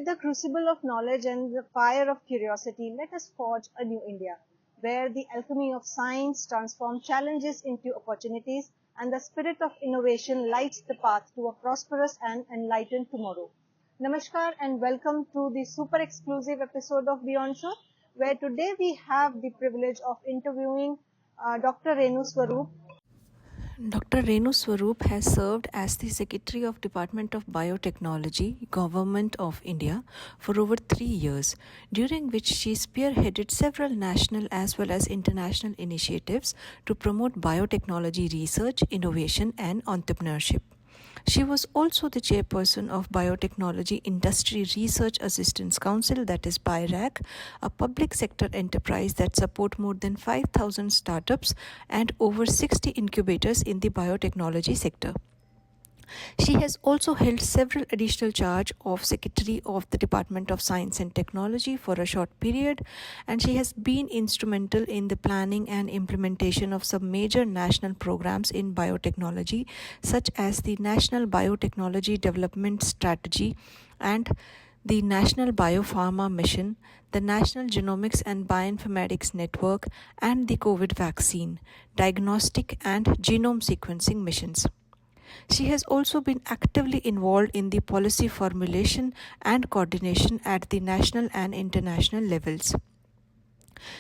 the crucible of knowledge and the fire of curiosity, let us forge a new India, where the alchemy of science transforms challenges into opportunities and the spirit of innovation lights the path to a prosperous and enlightened tomorrow. Namaskar and welcome to the super exclusive episode of Beyond Show, where today we have the privilege of interviewing Dr. Renu Swarup. Dr. Renu Swarup has served as the Secretary of Department of Biotechnology, Government of India, for over 3 years, during which she spearheaded several national as well as international initiatives to promote biotechnology research, innovation, and entrepreneurship. She was also the chairperson of Biotechnology Industry Research Assistance Council, that is BIRAC, a public sector enterprise that supports more than 5,000 startups and over 60 incubators in the biotechnology sector. She has also held several additional charge of Secretary of the Department of Science and Technology for a short period, and she has been instrumental in the planning and implementation of some major national programs in biotechnology, such as the National Biotechnology Development Strategy and the National Biopharma Mission, the National Genomics and Bioinformatics Network, and the COVID vaccine, diagnostic and genome sequencing missions. She has also been actively involved in the policy formulation and coordination at the national and international levels.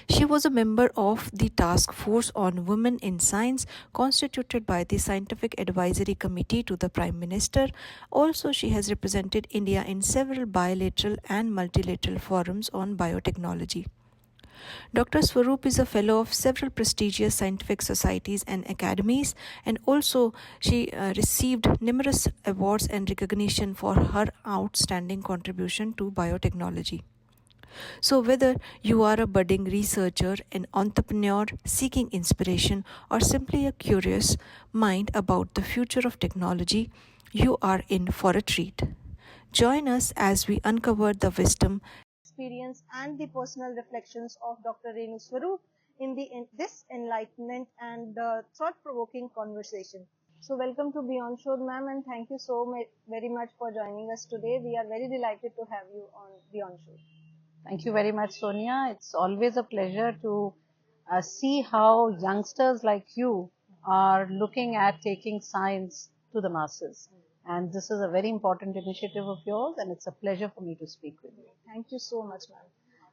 She was a member of the Task Force on Women in Science, constituted by the Scientific Advisory Committee to the Prime Minister. Also, she has represented India in several bilateral and multilateral forums on biotechnology. Dr. Swarup is a fellow of several prestigious scientific societies and academies, and also she received numerous awards and recognition for her outstanding contribution to biotechnology. So whether you are a budding researcher, an entrepreneur seeking inspiration, or simply a curious mind about the future of technology, you are in for a treat. Join us as we uncover the wisdom, Experience and the personal reflections of Dr. Renu Swarup in this enlightenment and thought-provoking conversation. So welcome to Beyond Show, ma'am, and thank you so very much for joining us today. We are very delighted to have you on Beyond Show. Thank you very much, Sonia. It's always a pleasure to see how youngsters like you are looking at taking science to the masses. And this is a very important initiative of yours, and it's a pleasure for me to speak with you. Thank you so much, ma'am.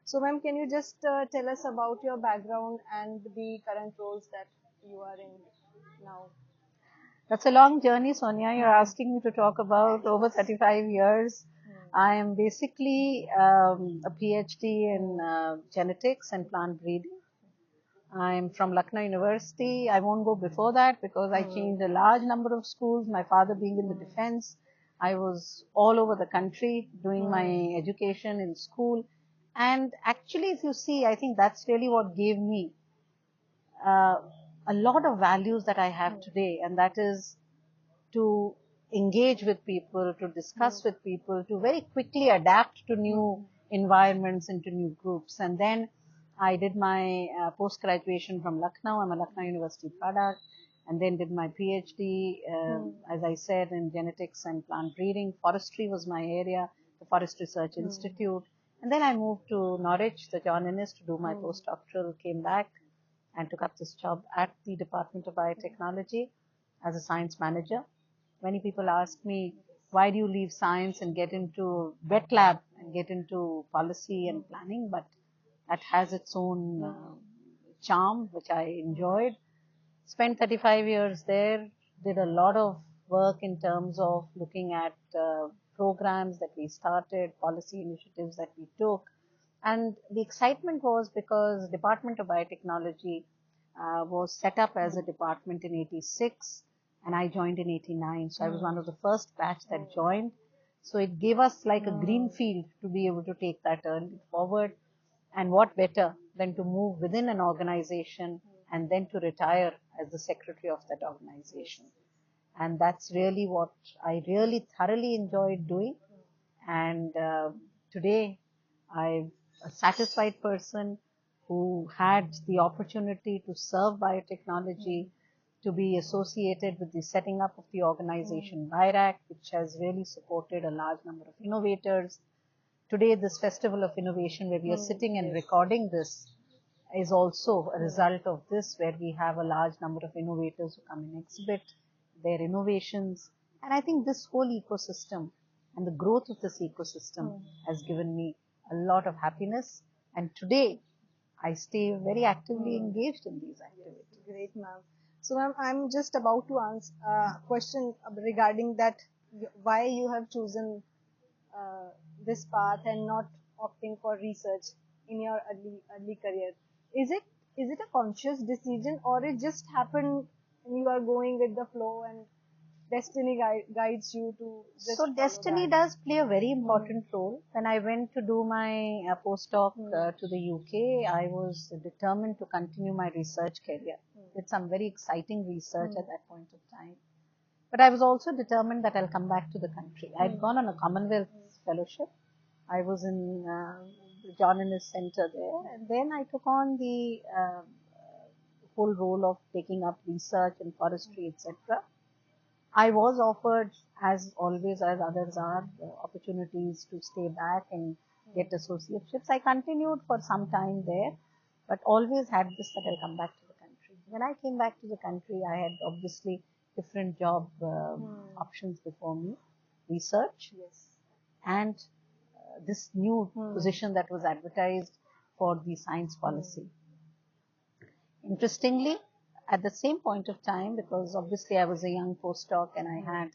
So, ma'am, can you just tell us about your background and the current roles that you are in now? That's a long journey, Sonia. You're asking me to talk about over 35 years. I am basically a PhD in genetics and plant breeding. I'm from Lucknow University. I won't go before that because I changed a large number of schools. My father being in the defense, I was all over the country doing my education in school. And actually, if you see, I think that's really what gave me a lot of values that I have today. And that is to engage with people, to discuss with people, to very quickly adapt to new environments and to new groups. And then I did my post-graduation from Lucknow. I'm a Lucknow University product, and then did my PhD, as I said, in genetics and plant breeding. Forestry was my area, the Forest Research Institute. And then I moved to Norwich, the John Innes, to do my postdoctoral, came back and took up this job at the Department of Biotechnology as a science manager. Many people ask me, why do you leave science and get into wet lab and get into policy and planning? But that has its own charm, which I enjoyed. Spent 35 years there, did a lot of work in terms of looking at programs that we started, policy initiatives that we took. And the excitement was because Department of Biotechnology was set up as a department in 86, and I joined in 89. So I was one of the first batch that joined. So it gave us like a green field to be able to take that forward. And what better than to move within an organization and then to retire as the secretary of that organization. And that's really what I really thoroughly enjoyed doing. And today I'm a satisfied person who had the opportunity to serve biotechnology, to be associated with the setting up of the organization BIRAC, which has really supported a large number of innovators, today this festival of innovation where we are sitting and recording this is also a result of this, where we have a large number of innovators who come and exhibit their innovations. And I think this whole ecosystem and the growth of this ecosystem has given me a lot of happiness. And today, I stay very actively engaged in these activities. Great, ma'am. So, ma'am, I'm just about to answer a question regarding that, why you have chosen this path and not opting for research in your early career. Is it a conscious decision, or it just happened and you are going with the flow and destiny guides you to just So destiny does play a very important role. When I went to do my postdoc to the UK, I was determined to continue my research career. Did some very exciting research at that point of time. But I was also determined that I'll come back to the country. I had gone on a Commonwealth fellowship. I was in the John Innes Center there, and then I took on the whole role of taking up research in forestry, etc. I was offered, as always, as others are, opportunities to stay back and get associateships. I continued for some time there, but always had this that I'll come back to the country. When I came back to the country, I had obviously different job options before me, research, and this new position that was advertised for the science policy. Interestingly, at the same point of time, because obviously I was a young postdoc and I had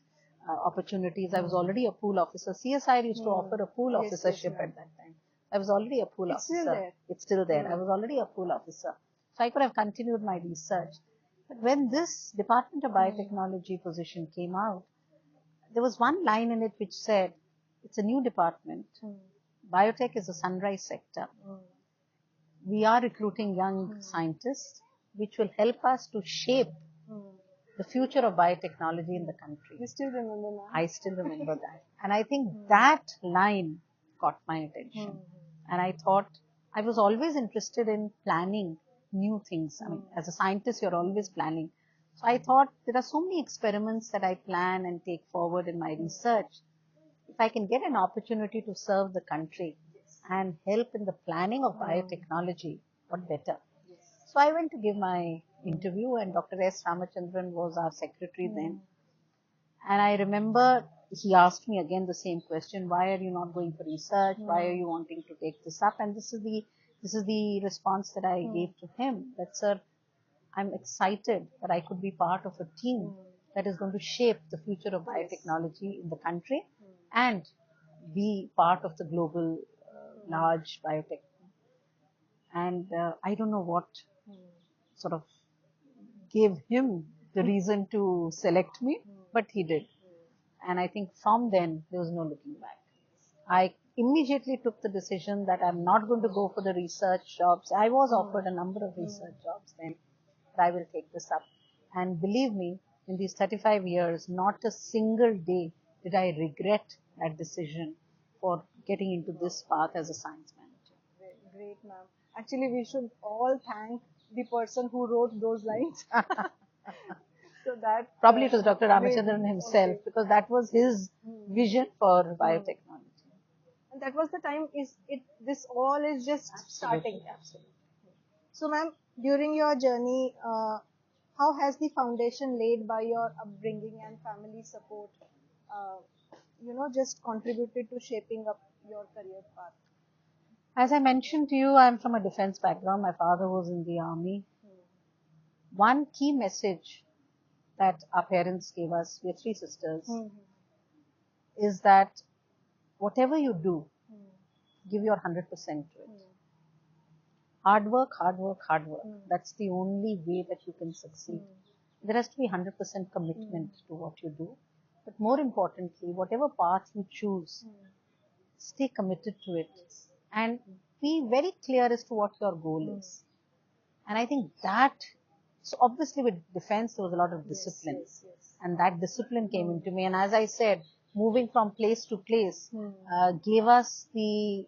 opportunities, I was already a pool officer. CSIR used to offer a pool officership at that time. I was already a pool officer. It's still there. I was already a pool officer. So I could have continued my research. But when this Department of Biotechnology position came out, there was one line in it which said, it's a new department. Biotech is a sunrise sector. We are recruiting young scientists, which will help us to shape the future of biotechnology in the country. You still remember that? I still remember that. And I think that line caught my attention. And I thought, I was always interested in planning new things. I mean, as a scientist, you're always planning. So I thought, there are so many experiments that I plan and take forward in my research. If I can get an opportunity to serve the country and help in the planning of biotechnology, what better? So I went to give my interview, and Dr. S. Ramachandran was our secretary then. And I remember he asked me again the same question, why are you not going for research? Why are you wanting to take this up? And this is the response that I gave to him, that, sir, I'm excited that I could be part of a team that is going to shape the future of biotechnology in the country and be part of the global large biotech. And I don't know what sort of gave him the reason to select me, but he did. And I think from then, there was no looking back. I immediately took the decision that I'm not going to go for the research jobs. I was offered a number of research jobs then, but I will take this up. And believe me, in these 35 years, not a single day did I regret that decision for getting into this path as a science manager. Great, ma'am. Actually, we should all thank the person who wrote those lines. So that probably it was Dr. Ramachandran himself, because that was his vision for biotechnology. And that was the time. This all is just starting. Absolutely. So, ma'am, during your journey, how has the foundation laid by your upbringing and family support, just contributed to shaping up your career path? As I mentioned to you, I'm from a defense background. My father was in the army. One key message that our parents gave us, we are three sisters, is that whatever you do, give your 100% to it. Hard work, hard work, hard work. That's the only way that you can succeed. There has to be 100% commitment to what you do. But more importantly, whatever path you choose, stay committed to it. And be very clear as to what your goal is. And I think that, so obviously with defense, there was a lot of discipline. And that discipline came into me. And as I said, moving from place to place gave us the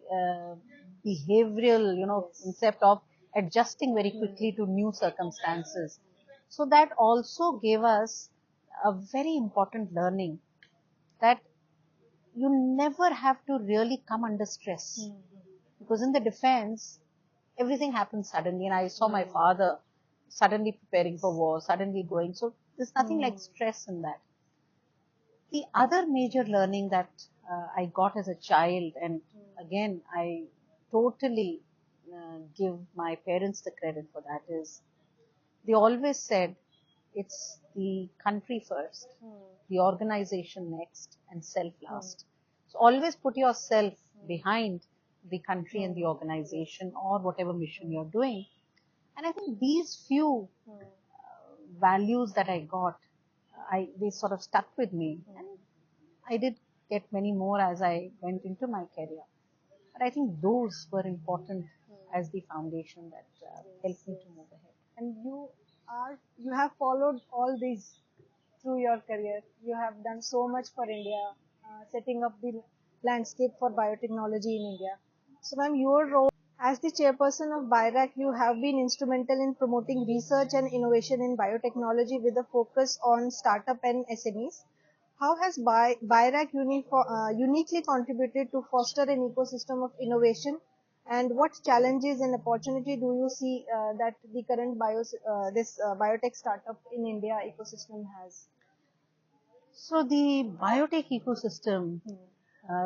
behavioral, concept of adjusting very quickly to new circumstances. So that also gave us a very important learning that you never have to really come under stress. Because in the defense, everything happens suddenly. And I saw my father suddenly preparing for war, suddenly going. So there's nothing like stress in that. The other major learning that I got as a child, and again, I totally give my parents the credit for that, is they always said it's the country first, the organization next, and self last. So always put yourself behind the country and the organization or whatever mission you're doing. And I think these few values that I got, they sort of stuck with me. And I did get many more as I went into my career. But I think those were important as the foundation that helped me to move ahead. And you have followed all these through your career. You have done so much for India, setting up the landscape for biotechnology in India. So, ma'am, your role as the chairperson of BIRAC, you have been instrumental in promoting research and innovation in biotechnology with a focus on startup and SMEs. How has BIRAC uniquely contributed to foster an ecosystem of innovation, and what challenges and opportunity do you see that the current biotech startup in India ecosystem has? So the biotech ecosystem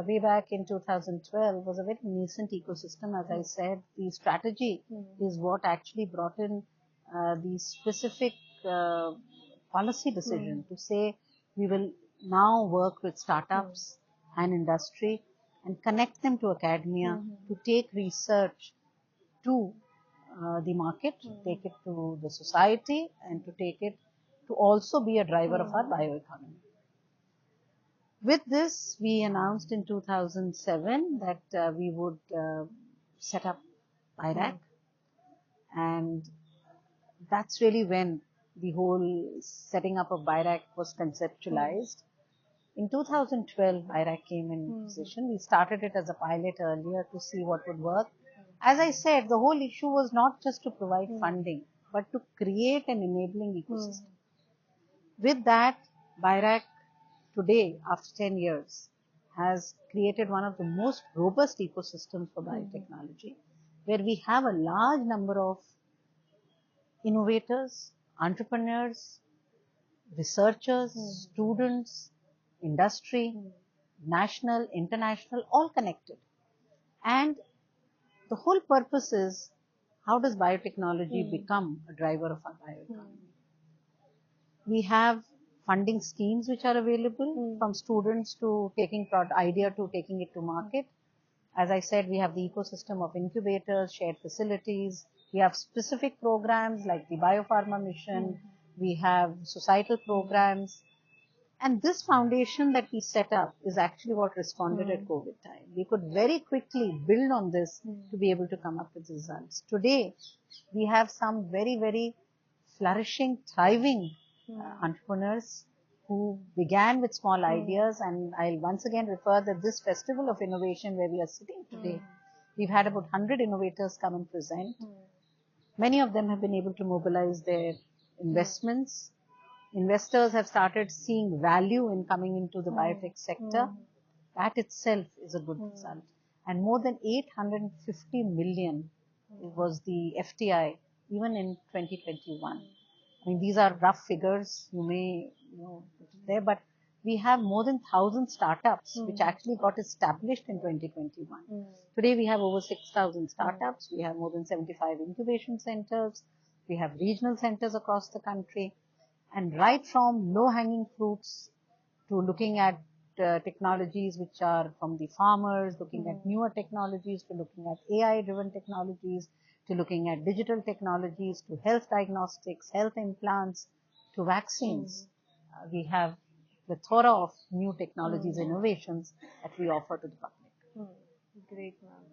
way back in 2012 was a very nascent ecosystem. As I said, the strategy is what actually brought in the specific policy decision to say we will now work with startups and industry and connect them to academia to take research to the market, take it to the society, and to take it to also be a driver of our bioeconomy. With this, we announced in 2007 that we would set up BIRAC, and that's really when the whole setting up of BIRAC was conceptualized. In 2012, BIRAC came in position. We started it as a pilot earlier to see what would work. As I said, the whole issue was not just to provide funding, but to create an enabling ecosystem. With that, BIRAC today, after 10 years, has created one of the most robust ecosystems for biotechnology, where we have a large number of innovators, entrepreneurs, researchers, students, industry, national, international, all connected. And the whole purpose is, how does biotechnology become a driver of our bioeconomy? We have funding schemes which are available from students to taking idea to taking it to market. As I said, we have the ecosystem of incubators, shared facilities. We have specific programs like the Biopharma Mission. We have societal programs. And this foundation that we set up is actually what responded at COVID time. We could very quickly build on this to be able to come up with results. Today, we have some very, very flourishing, thriving entrepreneurs who began with small ideas, and I'll once again refer that this festival of innovation where we are sitting today, we've had about 100 innovators come and present. Many of them have been able to mobilize their investments. Investors have started seeing value in coming into the biotech sector. That itself is a good result. And more than 850 million was the FTI even in 2021. I mean, these are rough figures, you may know there, but we have more than 1,000 startups which actually got established in 2021. Today we have over 6,000 startups, we have more than 75 incubation centers, we have regional centers across the country, and right from low-hanging fruits to looking at technologies which are from the farmers, looking at newer technologies, to looking at AI-driven technologies, to looking at digital technologies, to health diagnostics, health implants, to vaccines. We have the plethora of new technologies, innovations that we offer to the public. Great, ma'am.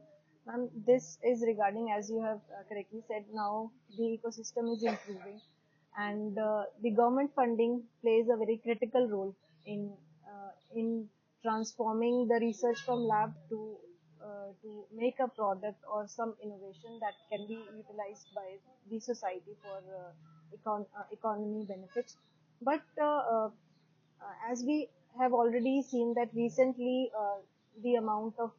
Ma'am, this is regarding, as you have correctly said, now the ecosystem is improving, and the government funding plays a very critical role in transforming the research from lab to make a product or some innovation that can be utilized by the society for economy benefits. But as we have already seen that recently the amount of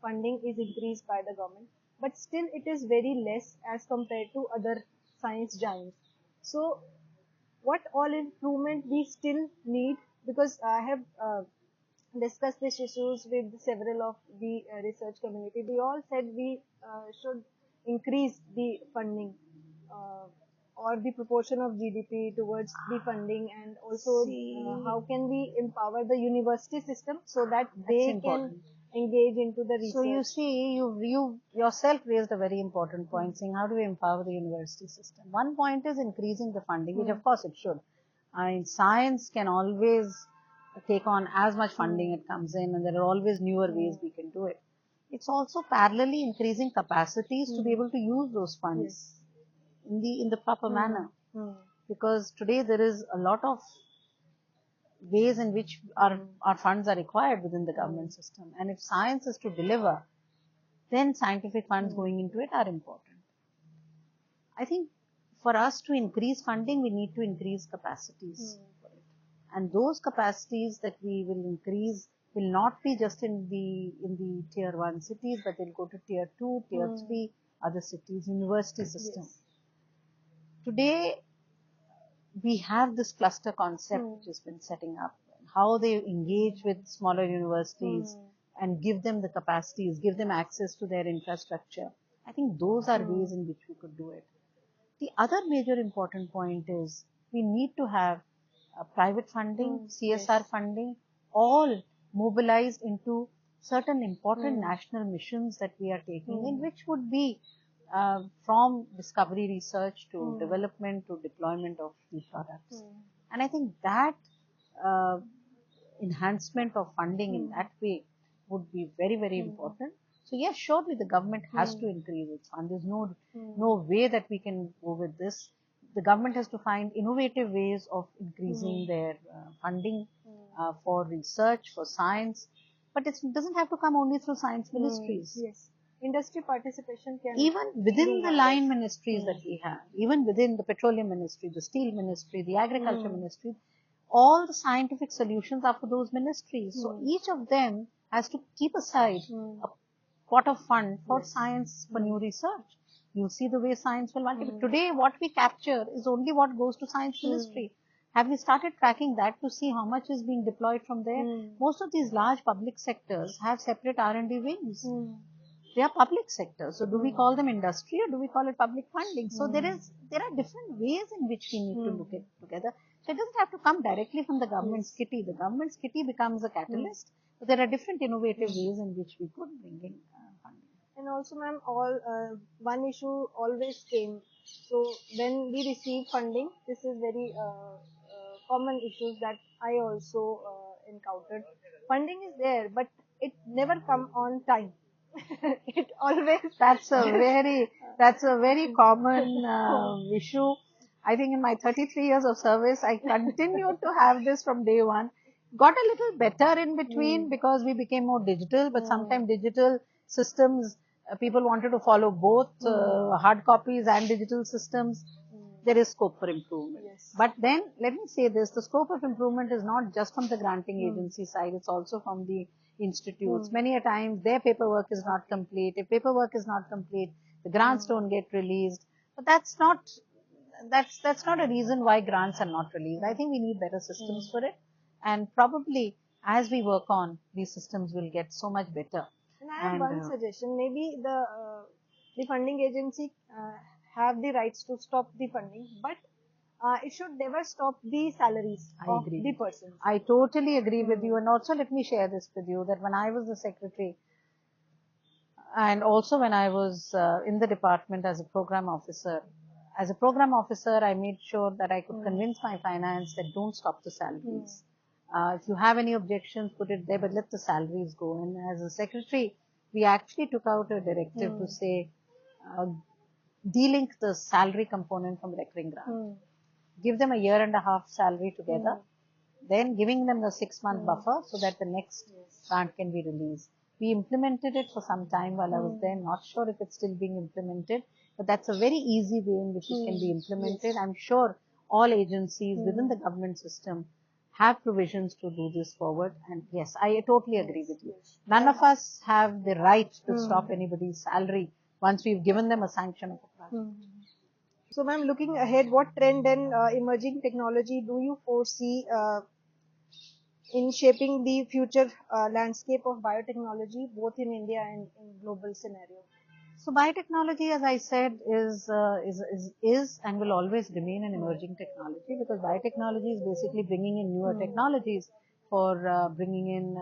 funding is increased by the government, but still it is very less as compared to other science giants. So what all improvement we still need, because I have discussed these issues with several of the research community. They all said we should increase the funding uh, or the proportion of GDP towards the funding, and also how can we empower the university system so that they can engage into the research. So you see, you yourself raised a very important point, saying how do we empower the university system. One point is increasing the funding, which of course it should. I mean, science can always take on as much funding it comes in, and there are always newer ways we can do it. It's also parallelly increasing capacities to be able to use those funds in the proper manner, because today there is a lot of ways in which our funds are required within the government system, and if science is to deliver, then scientific funds going into it are important. I think for us to increase funding, we need to increase capacities for it, and those capacities that we will increase will not be just in the tier 1 cities, but they'll go to tier 2, tier 3 other cities, university system. Today we have this cluster concept which has been setting up, how they engage with smaller universities and give them the capacities, give them access to their infrastructure. I think those are ways in which we could do it. The other major important point is we need to have private funding, CSR funding, all mobilized into certain important national missions that we are taking, in which would be from discovery research to development to deployment of the products. And I think that enhancement of funding in that way would be very, very important. So yes, surely the government has to increase its fund. There's no way that we can go with this. The government has to find innovative ways of increasing their funding for research, for science. But it doesn't have to come only through science ministries. Yes, industry participation can even within the line ministries that we have, even within the petroleum ministry, the steel ministry, the agriculture ministry, all the scientific solutions are for those ministries. So each of them has to keep aside a pot of fund for science, for new research. You see the way science will multiply. Today, what we capture is only what goes to science ministry. Have we started tracking that to see how much is being deployed from there? Most of these large public sectors have separate R&D wings. They are public sectors. So do we call them industry or do we call it public funding? So there are different ways in which we need to look at together. So it doesn't have to come directly from the government's kitty. The government's kitty becomes a catalyst. But there are different innovative ways in which we could bring in funding. And also, ma'am, one issue always came. So when we receive funding, this is very common issues that I also encountered. Funding is there, but it never come on time. It always. That's a very common issue. I think in my 33 years of service, I continued to have this from day one. Got a little better in between because we became more digital, but sometimes digital systems, people wanted to follow both hard copies and digital systems. There is scope for improvement. But then, let me say this, the scope of improvement is not just from the granting agency side, it's also from the institutes. Many a times, their paperwork is not complete. If paperwork is not complete, the grants don't get released. But that's not a reason why grants are not released. I think we need better systems for it. And probably, as we work on, these systems will get so much better. And I have one suggestion. Maybe the funding agency have the rights to stop the funding, but it should never stop the salaries of the persons. I totally agree with you. And also, let me share this with you, that when I was the secretary, and also when I was in the department as a program officer, I made sure that I could convince my finance that don't stop the salaries. If you have any objections, put it there, but let the salaries go. And as a secretary, we actually took out a directive to say, de-link the salary component from recurring grant. Give them a year and a half salary together, then giving them a 6-month buffer so that the next grant can be released. We implemented it for some time while I was there, not sure if it's still being implemented, but that's a very easy way in which it can be implemented. I'm sure all agencies within the government system have provisions to do this forward. And yes, I totally agree with you. Yes. None of us have the right to stop anybody's salary once we've given them a sanction of a project. So, ma'am, looking ahead, what trend and emerging technology do you foresee in shaping the future landscape of biotechnology, both in India and in global scenario? So biotechnology, as I said, is and will always remain an emerging technology, because biotechnology is basically bringing in newer technologies for bringing in,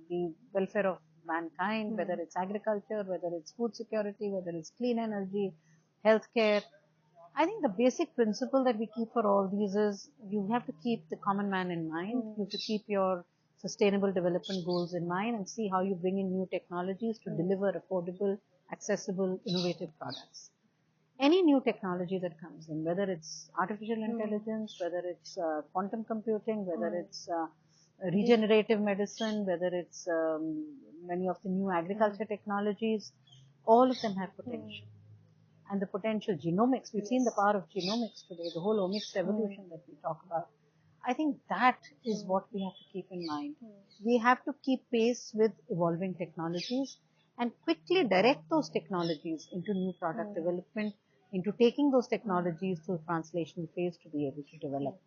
the welfare of mankind, whether it's agriculture, whether it's food security, whether it's clean energy, healthcare. I think the basic principle that we keep for all these is you have to keep the common man in mind. You have to keep your sustainable development goals in mind and see how you bring in new technologies to deliver affordable, accessible, innovative products. Any new technology that comes in, whether it's artificial intelligence, whether it's quantum computing, whether it's regenerative medicine, whether it's many of the new agriculture technologies, all of them have potential. And the potential genomics, we've seen the power of genomics today, the whole omics revolution that we talk about. I think that is what we have to keep in mind. We have to keep pace with evolving technologies and quickly direct those technologies into new product development, into taking those technologies through translational phase to be able to develop.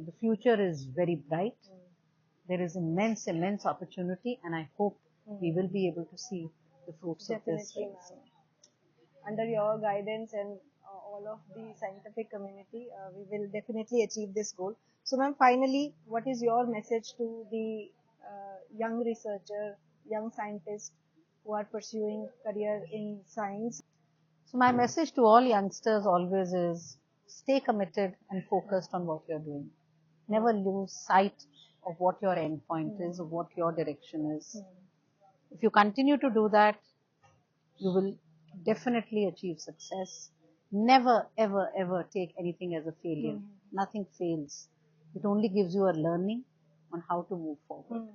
The future is very bright. There is immense opportunity, and I hope we will be able to see the fruits of this. Under your guidance and all of the scientific community, we will definitely achieve this goal. So, ma'am, finally, what is your message to the young researcher, young scientists who are pursuing career in science? So my message to all youngsters always is stay committed and focused on what you're doing. Never lose sight of what your end point is, of what your direction is. If you continue to do that, you will definitely achieve success. Never, ever take anything as a failure. Nothing fails. It only gives you a learning on how to move forward.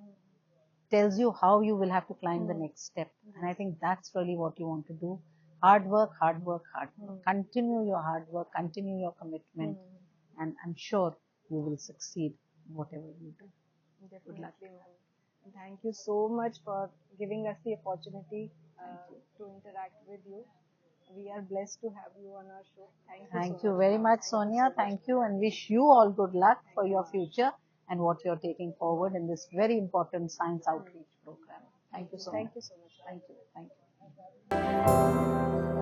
Tells you how you will have to climb the next step. And I think that's really what you want to do. Hard work. Continue your hard work, continue your commitment, and I'm sure you will succeed in whatever you do. Good luck. Thank you so much for giving us the opportunity to interact with you. We are blessed to have you on our show. Thank you very much, Sonia. Thank you, and wish you all good luck for your future and what you're taking forward in this very important science outreach program. Thank you so much. Thank you so much. Thank you.